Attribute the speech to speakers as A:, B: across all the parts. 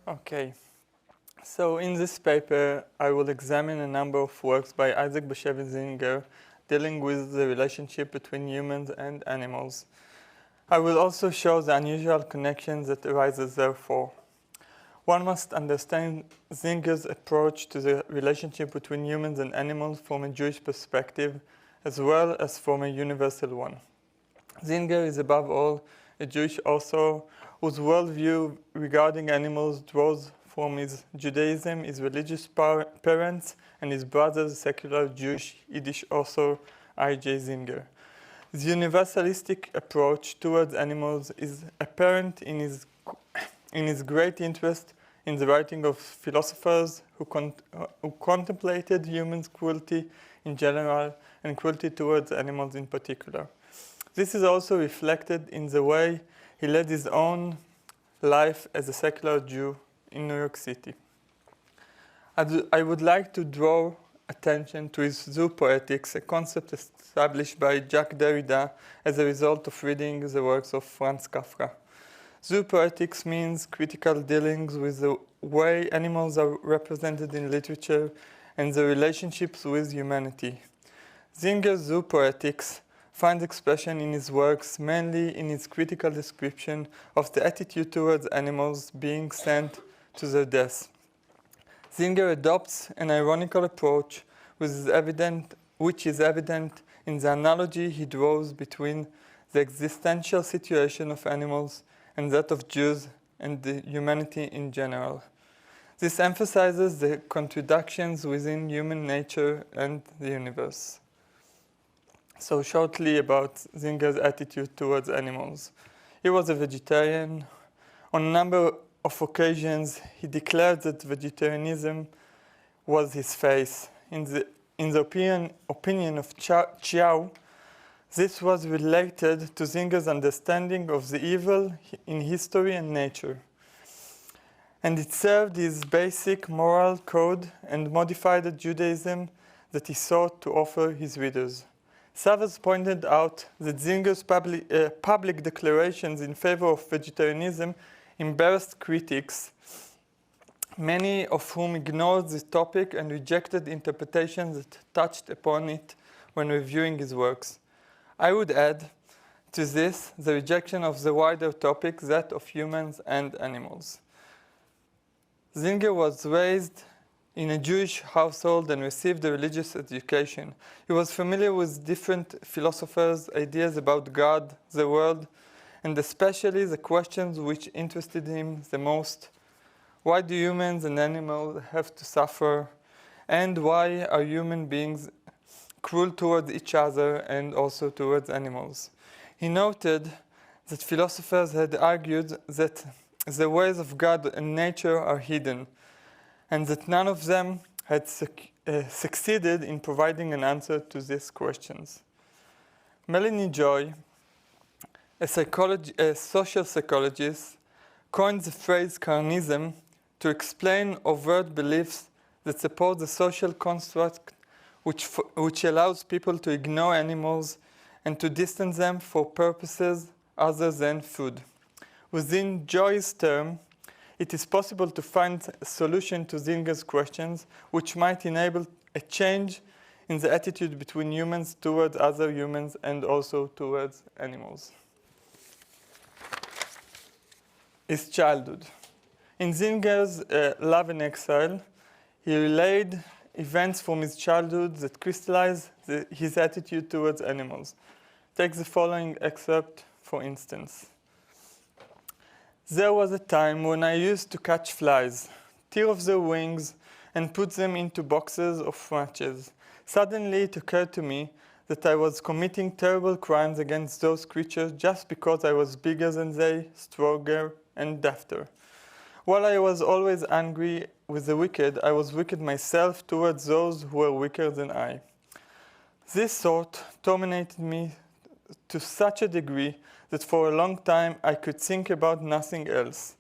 A: Okay, so in this paper, I will examine a number of works by Isaac Bashevis Zinger dealing with the relationship between humans and animals. I will also show the unusual connections that arises therefore. One must understand Zinger's approach to the relationship between humans and animals from a Jewish perspective, as well as from a universal one. Zinger is above all a Jewish author whose worldview regarding animals draws from his Judaism, his religious parents, and his brother's secular Jewish Yiddish author I.J. Zinger. The universalistic approach towards animals is apparent in his great interest in the writing of philosophers who contemplated human cruelty in general and cruelty towards animals in particular. This is also reflected in the way he led his own life as a secular Jew in New York City. I would like to draw attention to his zoo poetics, a concept established by Jacques Derrida as a result of reading the works of Franz Kafka. Zoo poetics means critical dealings with the way animals are represented in literature and the relationships with humanity. Zinger's zoo poetics finds expression in his works mainly in his critical description of the attitude towards animals being sent to their death. Zinger adopts an ironical approach which is evident in the analogy he draws between the existential situation of animals and that of Jews and the humanity in general. This emphasizes the contradictions within human nature and the universe. So shortly about Zinger's attitude towards animals. He was a vegetarian. On a number of occasions, he declared that vegetarianism was his faith. In the opinion of Chiao, this was related to Zinger's understanding of the evil in history and nature. And it served his basic moral code and modified the Judaism that he sought to offer his readers. Savas pointed out that Zinger's public declarations in favor of vegetarianism embarrassed critics, many of whom ignored the topic and rejected interpretations that touched upon it when reviewing his works. I would add to this the rejection of the wider topic, that of humans and animals. Zinger was raised in a Jewish household and received a religious education. He was familiar with different philosophers' ideas about God, the world, and especially the questions which interested him the most. Why do humans and animals have to suffer? And why are human beings cruel towards each other and also towards animals? He noted that philosophers had argued that the ways of God and nature are hidden, and that none of them had succeeded in providing an answer to these questions. Melanie Joy, a social psychologist, coined the phrase carnism to explain overt beliefs that support the social construct which allows people to ignore animals and to distance them for purposes other than food. Within Joy's term, it is possible to find a solution to Zinger's questions, which might enable a change in the attitude between humans towards other humans and also towards animals. His childhood. In Zinger's Love and Exile, he relayed events from his childhood that crystallize his attitude towards animals. Take the following excerpt, for instance. There was a time when I used to catch flies, tear off their wings, and put them into boxes of matches. Suddenly it occurred to me that I was committing terrible crimes against those creatures just because I was bigger than they, stronger, and dafter. While I was always angry with the wicked, I was wicked myself towards those who were weaker than I. This thought dominated me to such a degree that for a long time I could think about nothing else.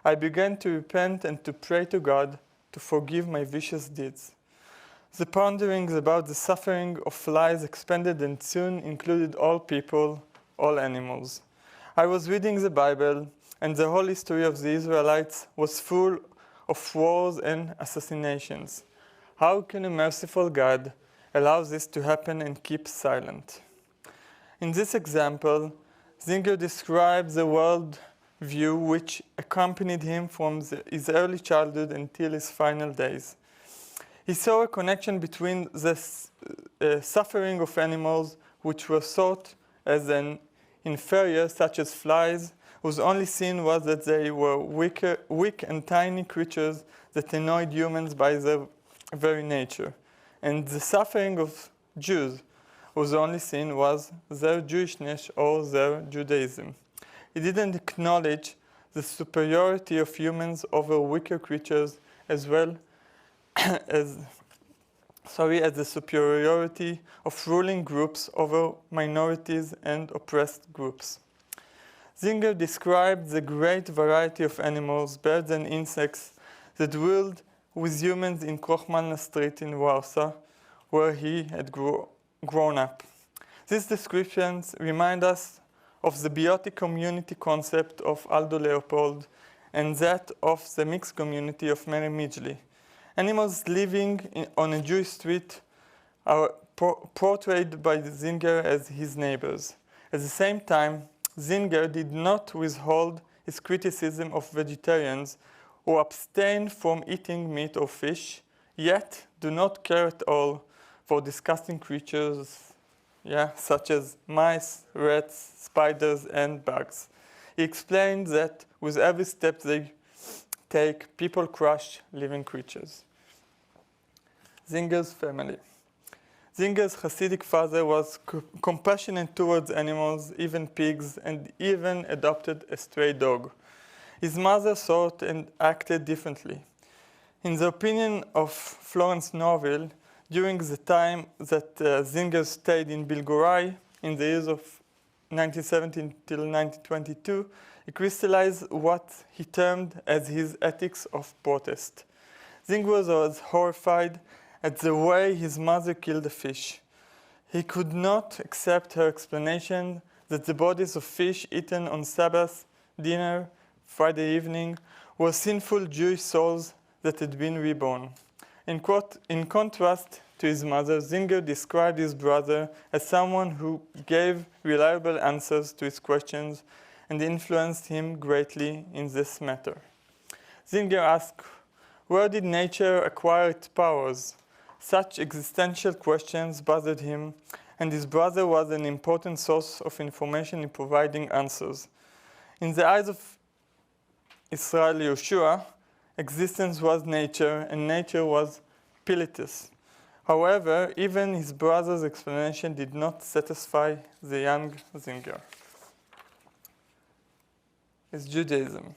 A: I began to repent and to pray to God to forgive my vicious deeds. The ponderings about the suffering of flies expanded and soon included all people, all animals. I was reading the Bible, and the whole history of the Israelites was full of wars and assassinations. How can a merciful God allow this to happen and keep silent? In this example, Zinger describes a world view which accompanied him from his early childhood until his final days. He saw a connection between the suffering of animals, which were thought as an inferior, such as flies, whose only sin was that they were weak and tiny creatures that annoyed humans by their very nature, and the suffering of Jews, whose only sin was their Jewishness or their Judaism. He didn't acknowledge the superiority of humans over weaker creatures as well as the superiority of ruling groups over minorities and oppressed groups. Zinger described the great variety of animals, birds and insects that dwelled with humans in Krochmalna Street in Warsaw, where he had grown up. These descriptions remind us of the biotic community concept of Aldo Leopold and that of the mixed community of Mary Midgley. Animals living on a Jewish street are portrayed by Zinger as his neighbors. At the same time, Zinger did not withhold his criticism of vegetarians who abstain from eating meat or fish, yet do not care at all for disgusting creatures, such as mice, rats, spiders, and bugs. He explained that with every step they take, people crush living creatures. Zinger's family. Zinger's Hasidic father was compassionate towards animals, even pigs, and even adopted a stray dog. His mother thought and acted differently. In the opinion of Florence Norville, during the time that Zinger stayed in Bilgorai in the years of 1917 till 1922, he crystallized what he termed as his ethics of protest. Zinger was horrified at the way his mother killed a fish. He could not accept her explanation that the bodies of fish eaten on Sabbath dinner, Friday evening, were sinful Jewish souls that had been reborn. In contrast to his mother, Zinger described his brother as someone who gave reliable answers to his questions and influenced him greatly in this matter. Zinger asked, where did nature acquire its powers? Such existential questions bothered him, and his brother was an important source of information in providing answers. In the eyes of Israel Yehoshua, existence was nature, and nature was pilatus. However, even his brother's explanation did not satisfy the young Zinger. Is Judaism.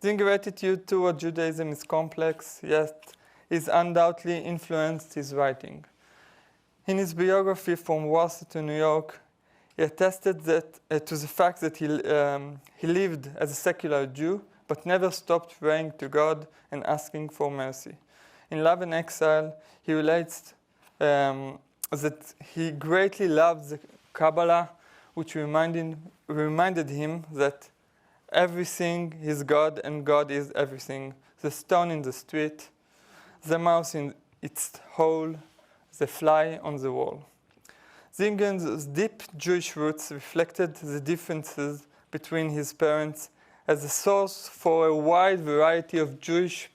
A: Zinger's attitude toward Judaism is complex, yet it undoubtedly influenced his writing. In his biography From Warsaw to New York, he attested to the fact that he lived as a secular Jew, but never stopped praying to God and asking for mercy. In Love and Exile, he relates that he greatly loved the Kabbalah, which reminded him that everything is God and God is everything. The stone in the street, the mouse in its hole, the fly on the wall. Zinger's deep Jewish roots reflected the differences between his parents as a source for a wide variety of Jewish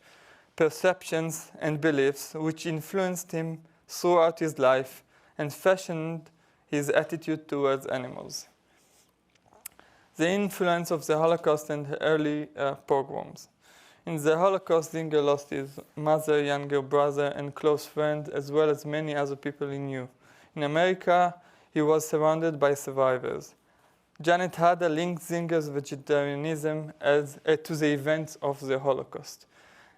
A: perceptions and beliefs, which influenced him throughout his life and fashioned his attitude towards animals. The influence of the Holocaust and early pogroms. In the Holocaust, Zinger lost his mother, younger brother, and close friend, as well as many other people he knew. In America, he was surrounded by survivors. Janet Hada linked Zinger's vegetarianism to the events of the Holocaust.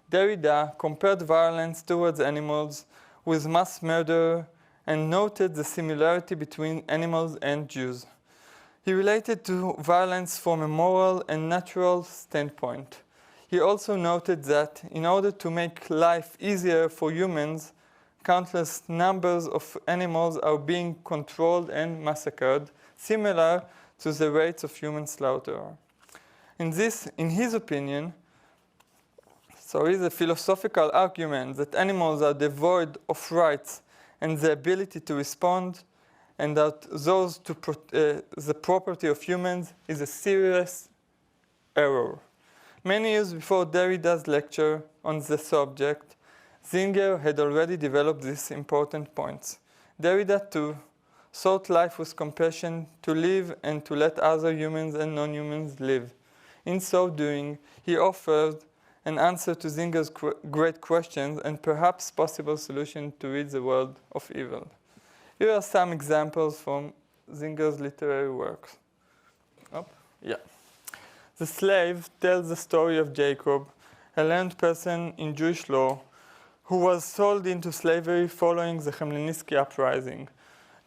A: Derrida compared violence towards animals with mass murder and noted the similarity between animals and Jews. He related to violence from a moral and natural standpoint. He also noted that in order to make life easier for humans, countless numbers of animals are being controlled and massacred, similar to the rates of human slaughter. In his opinion, the philosophical argument that animals are devoid of rights and the ability to respond, and that those to the property of humans is a serious error. Many years before Derrida's lecture on the subject, Zinger had already developed these important points. Derrida, too, sought life with compassion, to live and to let other humans and non-humans live. In so doing, he offered an answer to Zinger's great questions and perhaps possible solution to rid the world of evil. Here are some examples from Zinger's literary works. The Slave tells the story of Jacob, a learned person in Jewish law, who was sold into slavery following the Chmielnicki uprising,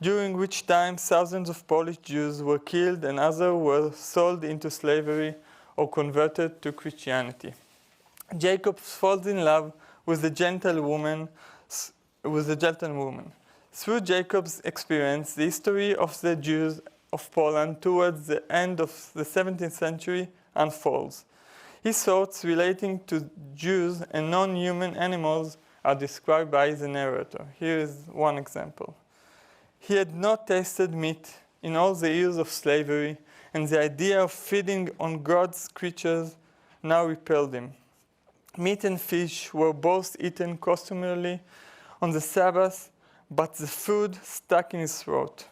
A: during which time thousands of Polish Jews were killed and others were sold into slavery or converted to Christianity. Jacob falls in love with a gentlewoman. Through Jacob's experience, the history of the Jews of Poland towards the end of the 17th century unfolds. His thoughts relating to Jews and non-human animals are described by the narrator. Here is one example. He had not tasted meat in all the years of slavery, and the idea of feeding on God's creatures now repelled him. Meat and fish were both eaten customarily on the Sabbath, but the food stuck in his throat.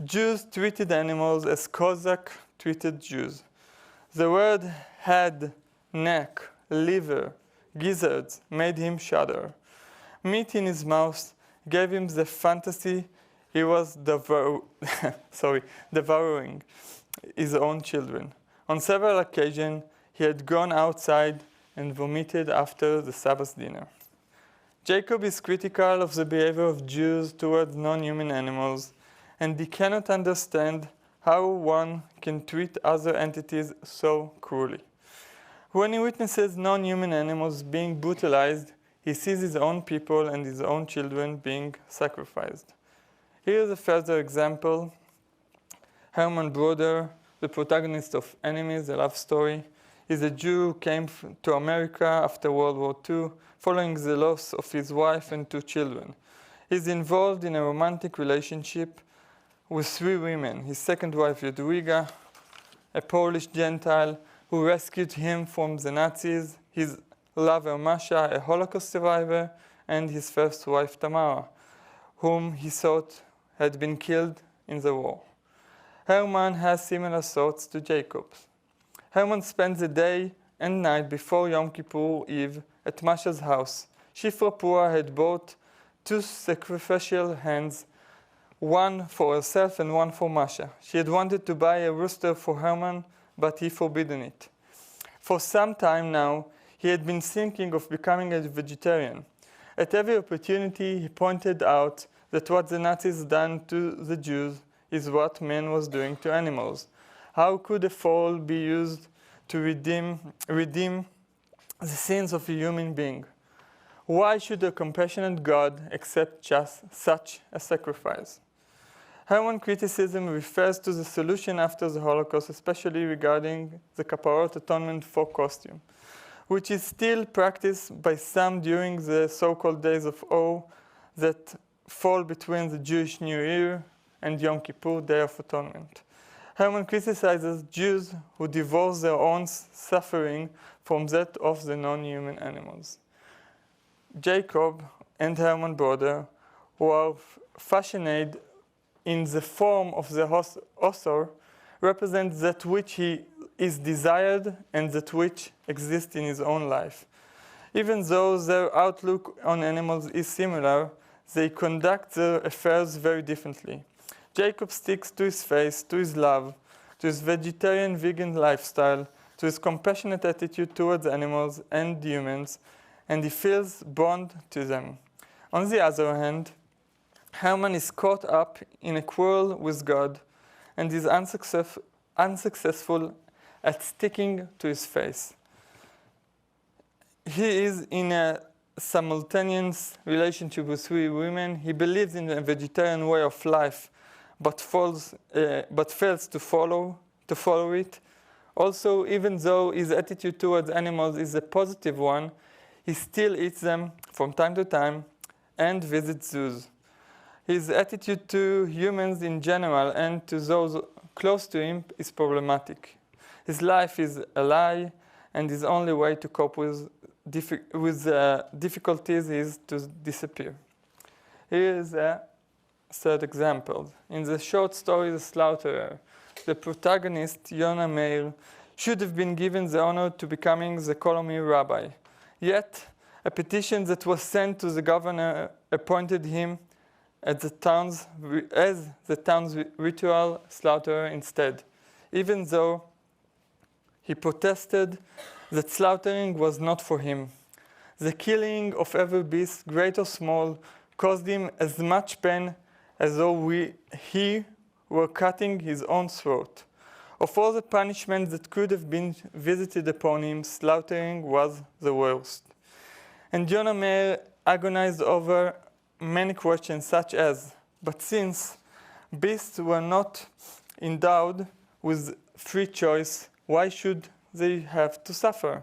A: Jews treated animals as Cossack treated Jews. The word head, neck, liver, gizzards made him shudder. Meat in his mouth gave him the fantasy he was devouring his own children. On several occasions, he had gone outside and vomited after the Sabbath dinner. Jacob is critical of the behavior of Jews towards non-human animals, and he cannot understand how one can treat other entities so cruelly. When he witnesses non-human animals being brutalized, he sees his own people and his own children being sacrificed. Here is a further example. Herman Gombiner, the protagonist of Enemies, a love story, is a Jew who came to America after World War II, following the loss of his wife and 2 children. He is involved in a romantic relationship with 3 women: his second wife Jadwiga, a Polish Gentile who rescued him from the Nazis, his lover Masha, a Holocaust survivor, and his first wife Tamara, whom he thought had been killed in the war. Herman has similar thoughts to Jacob's. Herman spends the day and night before Yom Kippur Eve at Masha's house. Shifra Pura had bought 2 sacrificial hens, one for herself and one for Masha. She had wanted to buy a rooster for Herman, but he forbidden it. For some time now, he had been thinking of becoming a vegetarian. At every opportunity, he pointed out that what the Nazis done to the Jews is what man was doing to animals. How could a fall be used to redeem the sins of a human being? Why should a compassionate God accept just such a sacrifice? Herman criticism refers to the solution after the Holocaust, especially regarding the Kaparot atonement for costume, which is still practiced by some during the so-called days of awe that fall between the Jewish New Year and Yom Kippur, Day of Atonement. Herman criticizes Jews who divorce their own suffering from that of the non-human animals. Jacob and Herman Gombiner, who are fashioned in the form of the author, represent that which he is desired and that which exists in his own life. Even though their outlook on animals is similar, they conduct their affairs very differently. Jacob sticks to his faith, to his love, to his vegetarian vegan lifestyle, to his compassionate attitude towards animals and humans, and he feels bound to them. On the other hand, Herman is caught up in a quarrel with God and is unsuccessful at sticking to his faith. He is in a simultaneous relationship with 3 women. He believes in a vegetarian way of life, but fails to follow it. Also, even though his attitude towards animals is a positive one, He still eats them from time to time and visits zoos. His attitude to humans in general and to those close to him is problematic. His life is a lie, and his only way to cope with difficulties is to disappear. Here is a third example. In the short story The Slaughterer, the protagonist, Yonah Meir, should have been given the honor to becoming the colony rabbi. Yet, a petition that was sent to the governor appointed him as the town's ritual slaughterer instead, even though he protested that slaughtering was not for him. The killing of every beast, great or small, caused him as much pain as though he were cutting his own throat. Of all the punishments that could have been visited upon him, slaughtering was the worst. And Yonah Meir agonized over many questions such as, but since beasts were not endowed with free choice, why should they have to suffer?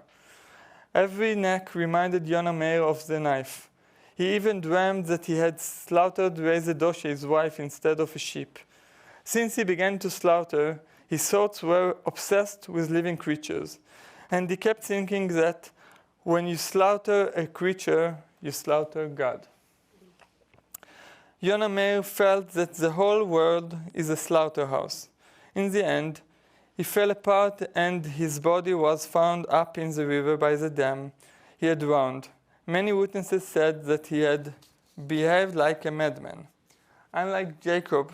A: Every neck reminded Yonah Meir of the knife. He even dreamed that he had slaughtered Doshe, his wife, instead of a sheep. Since he began to slaughter, his thoughts were obsessed with living creatures. And he kept thinking that when you slaughter a creature, you slaughter God. Yonah Meir felt that the whole world is a slaughterhouse. In the end, he fell apart and his body was found up in the river by the dam he had drowned. Many witnesses said that he had behaved like a madman. Unlike Jacob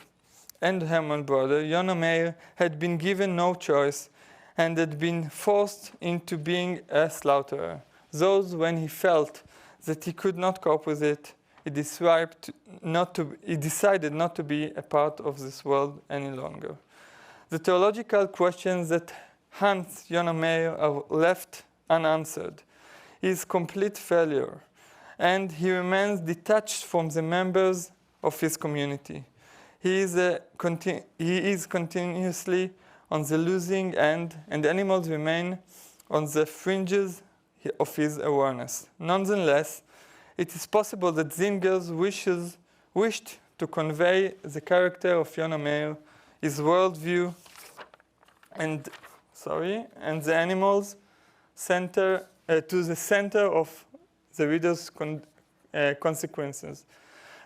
A: and Herman brother, Yonah Meir had been given no choice and had been forced into being a slaughterer. Thus, when he felt that he could not cope with it, he decided not to be a part of this world any longer. The theological questions that haunt Yonah Meir are left unanswered. His complete failure, and he remains detached from the members of his community. He is continuously on the losing end, and animals remain on the fringes of his awareness. Nonetheless, it is possible that zingers wished to convey the character of Yonah Meir, his worldview, and the animals to the center of the reader's consequences.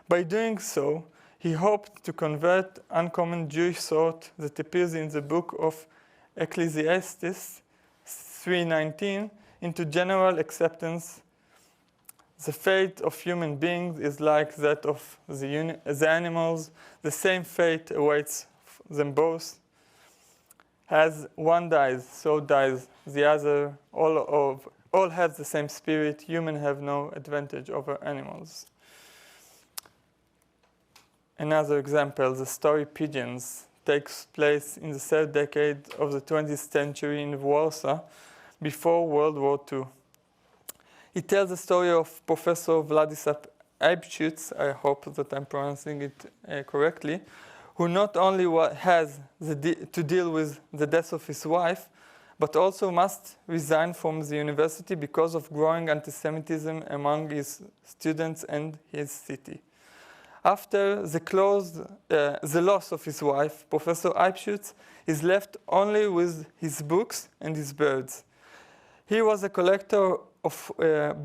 A: By doing so, he hoped to convert uncommon Jewish thought that appears in the book of Ecclesiastes 3:19 into general acceptance. The fate of human beings is like that of the animals. The same fate awaits them both. As one dies, so dies the other. All have the same spirit. Humans have no advantage over animals. Another example, the story Pigeons takes place in the third decade of the 20th century in Warsaw, before World War II. It tells the story of Professor Władysław Eibschutz, I hope that I'm pronouncing it correctly, who not only has to deal with the death of his wife, but also must resign from the university because of growing anti-Semitism among his students and his city. After the loss of his wife, Professor Eibschutz is left only with his books and his birds. He was a collector of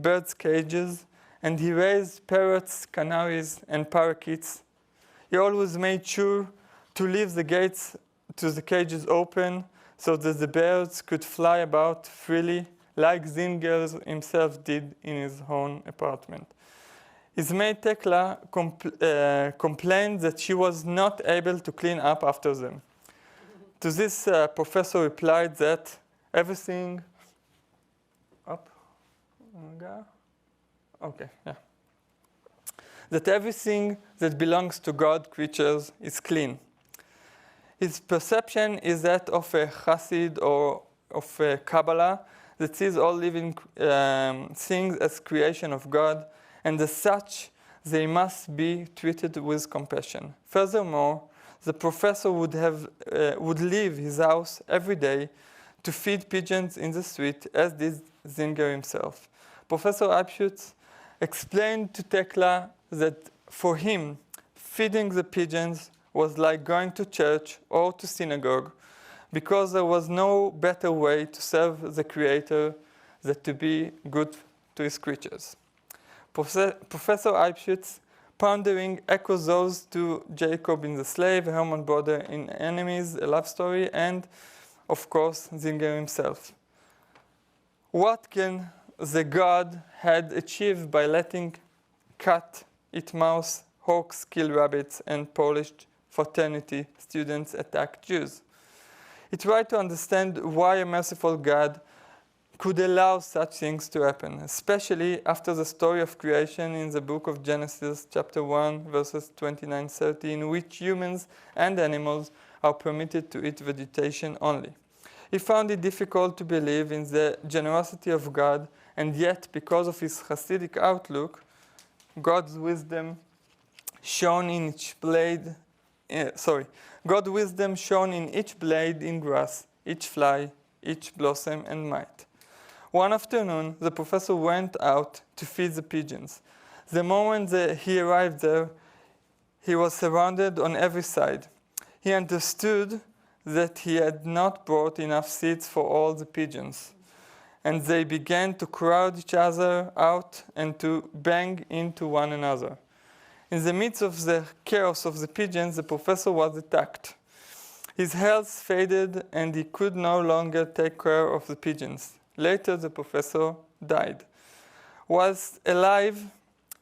A: birds' cages, and he raised parrots, canaries, and parakeets. He always made sure to leave the gates to the cages open so that the birds could fly about freely, like Zingers himself did in his own apartment. His maid Tekla complained that she was not able to clean up after them. To this, professor replied that everything that belongs to God creatures is clean. His perception is that of a Chassid or of a Kabbalah that sees all living things as creation of God, and as such, they must be treated with compassion. Furthermore, the professor would leave his house every day to feed pigeons in the street, as did Zinger himself. Professor Abschutz explained to Tekla that for him, feeding the pigeons was like going to church or to synagogue, because there was no better way to serve the Creator than to be good to his creatures. Professor Abschutz pondering echoes those to Jacob in The Slave, Herman Gombiner in Enemies, a love story, and, of course, Zinger himself. What can the god had achieved by letting cat eat mouse, hawks kill rabbits, and Polish fraternity students attack Jews? He tried to understand why a merciful God could allow such things to happen, especially after the story of creation in the book of Genesis, chapter 1, verses 29-30, in which humans and animals are permitted to eat vegetation only. He found it difficult to believe in the generosity of God, and yet, because of his Hasidic outlook, God's wisdom shone in each blade in grass, each fly, each blossom and mite. One afternoon, the professor went out to feed the pigeons. The moment he arrived there, he was surrounded on every side. He understood that he had not brought enough seeds for all the pigeons, and they began to crowd each other out and to bang into one another. In the midst of the chaos of the pigeons, the professor was attacked. His health faded and he could no longer take care of the pigeons. Later, the professor died. Whilst alive,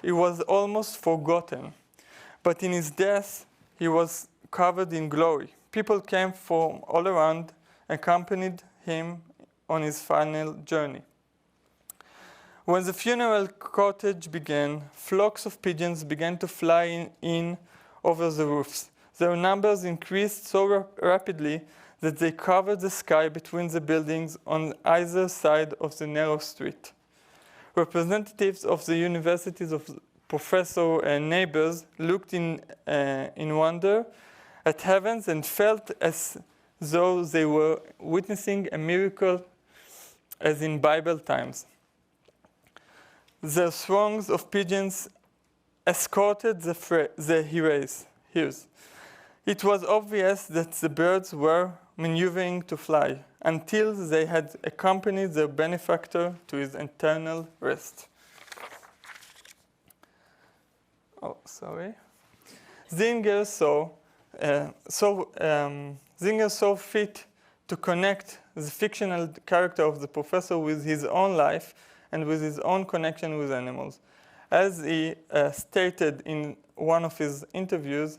A: he was almost forgotten, but in his death, he was covered in glory. People came from all around, accompanied him on his final journey. When the funeral cortege began, flocks of pigeons began to fly in over the roofs. Their numbers increased so rapidly that they covered the sky between the buildings on either side of the narrow street. Representatives of the universities of professor and neighbors looked in wonder at heavens and felt as though they were witnessing a miracle as in Bible times. The throngs of pigeons escorted the heroes. It was obvious that the birds were maneuvering to fly until they had accompanied their benefactor to his eternal rest. Zinger saw fit to connect the fictional character of the professor with his own life and with his own connection with animals. As he stated in one of his interviews,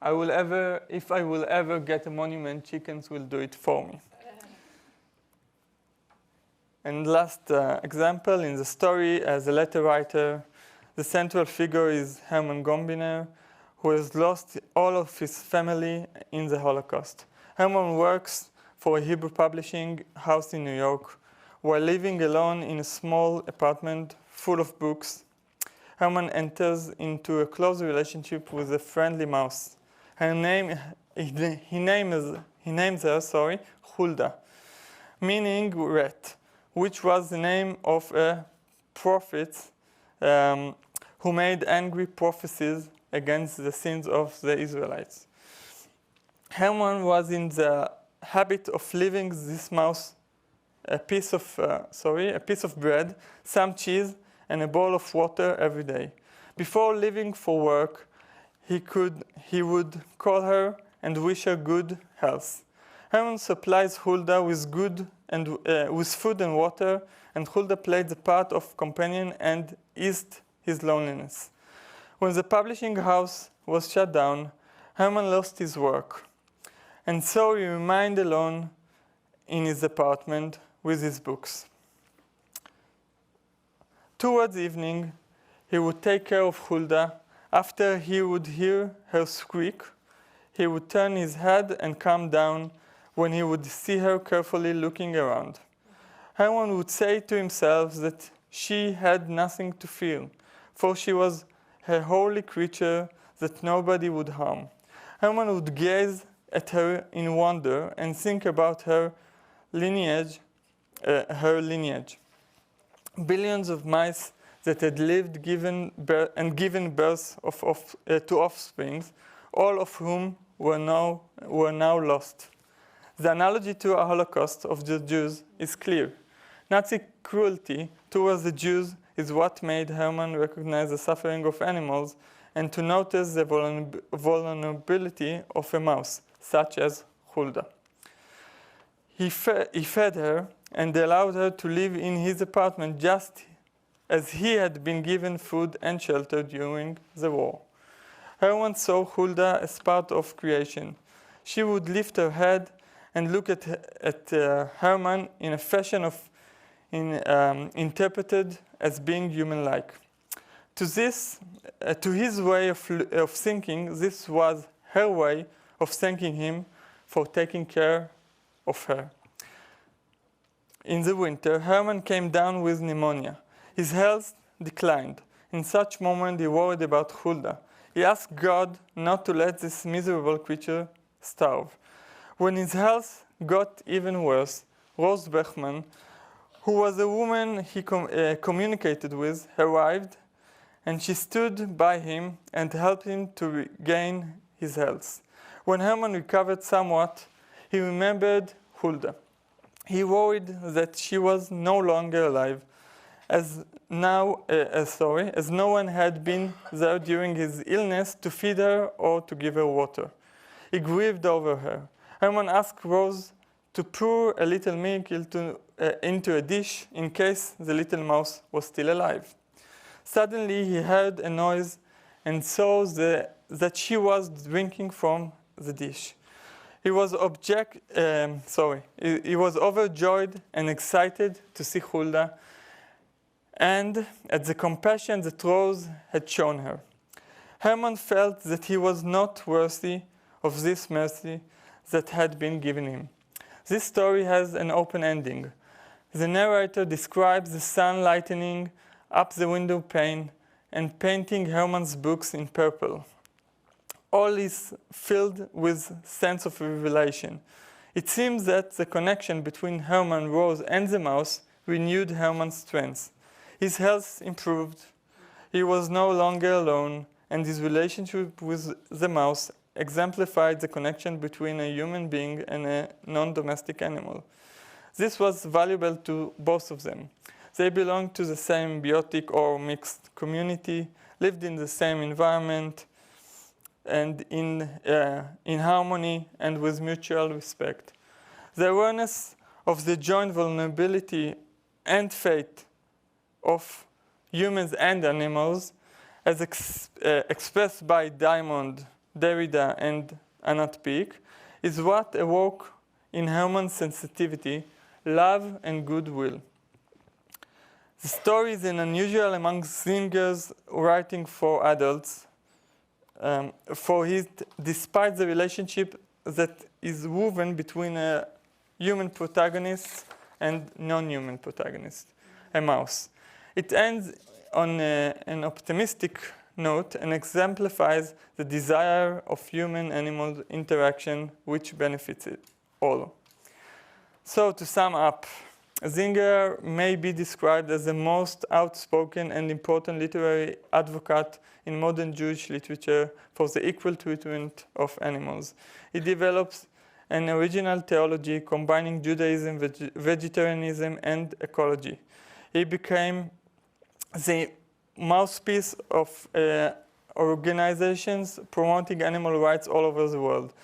A: if I will ever get a monument, chickens will do it for me. And last example, in the story, as a letter writer, the central figure is Herman Gombiner, who has lost all of his family in the Holocaust. Herman works for a Hebrew publishing house in New York. While living alone in a small apartment full of books, Herman enters into a close relationship with a friendly mouse. He names her, Hulda, meaning rat, which was the name of a prophet who made angry prophecies against the sins of the Israelites. Herman was in the habit of leaving this mouse a piece of bread, some cheese, and a bowl of water every day. Before leaving for work, he would call her and wish her good health. Herman supplies Hulda with food and water, and Hulda played the part of companion and eased his loneliness. When the publishing house was shut down, Herman lost his work, and so he remained alone in his apartment with his books. Towards evening, he would take care of Hulda. After he would hear her squeak, he would turn his head and calm down when he would see her carefully looking around. Herman would say to himself that she had nothing to fear, for she was a holy creature that nobody would harm. Herman would gaze at her in wonder and think about her lineage. billions of mice that had lived given birth to offspring, all of whom were now lost. The analogy to a Holocaust of the Jews is clear. Nazi cruelty towards the Jews is what made Herman recognize the suffering of animals and to notice the vulnerability of a mouse, such as Hulda. He fed her and allowed her to live in his apartment just as he had been given food and shelter during the war. Herman saw Hulda as part of creation. She would lift her head and look at Herman in a fashion interpreted as being human-like. To his way of thinking, this was her way of thanking him for taking care of her. In the winter, Herman came down with pneumonia. His health declined. In such moment, he worried about Hulda. He asked God not to let this miserable creature starve. When his health got even worse, Rose Bechman, who was a woman he communicated with, arrived, and she stood by him and helped him to regain his health. When Herman recovered somewhat, he remembered Hulda. He worried that she was no longer alive, as no one had been there during his illness to feed her or to give her water. He grieved over her. Herman asked Rose to pour a little milk into a dish in case the little mouse was still alive. Suddenly he heard a noise and saw that she was drinking from the dish. He was overjoyed and excited to see Hulda and at the compassion that Rose had shown her. Herman felt that he was not worthy of this mercy that had been given him. This story has an open ending. The narrator describes the sun lightening up the window pane and painting Herman's books in purple. All is filled with sense of revelation. It seems that the connection between Herman, Rose, and the mouse renewed Herman's strength. His health improved. He was no longer alone, and his relationship with the mouse exemplified the connection between a human being and a non-domestic animal. This was valuable to both of them. They belonged to the same biotic or mixed community, lived in the same environment, and in harmony and with mutual respect. The awareness of the joint vulnerability and fate of humans and animals, as expressed by Diamond, Derrida, and Anat Pieck, is what awoke in Herman's sensitivity, love, and goodwill. The story is an unusual among zingers writing for adults, despite the relationship that is woven between a human protagonist and non-human protagonist, a mouse. It ends on an optimistic note and exemplifies the desire of human-animal interaction which benefits it all. So to sum up, Zinger may be described as the most outspoken and important literary advocate in modern Jewish literature for the equal treatment of animals. He develops an original theology combining Judaism, vegetarianism, and ecology. He became the mouthpiece of organizations promoting animal rights all over the world.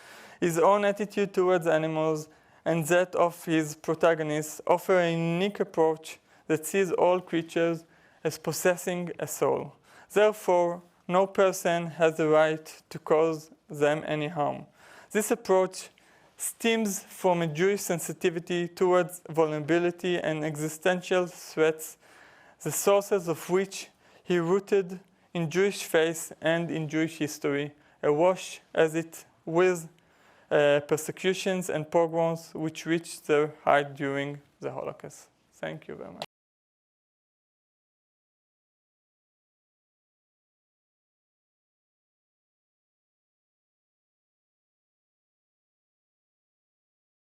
A: His own attitude towards animals and that of his protagonists offer a unique approach that sees all creatures as possessing a soul. Therefore, no person has the right to cause them any harm. This approach stems from a Jewish sensitivity towards vulnerability and existential threats, the sources of which he rooted in Jewish faith and in Jewish history, awash as it with persecutions and pogroms which reached their height during the Holocaust. Thank you very much.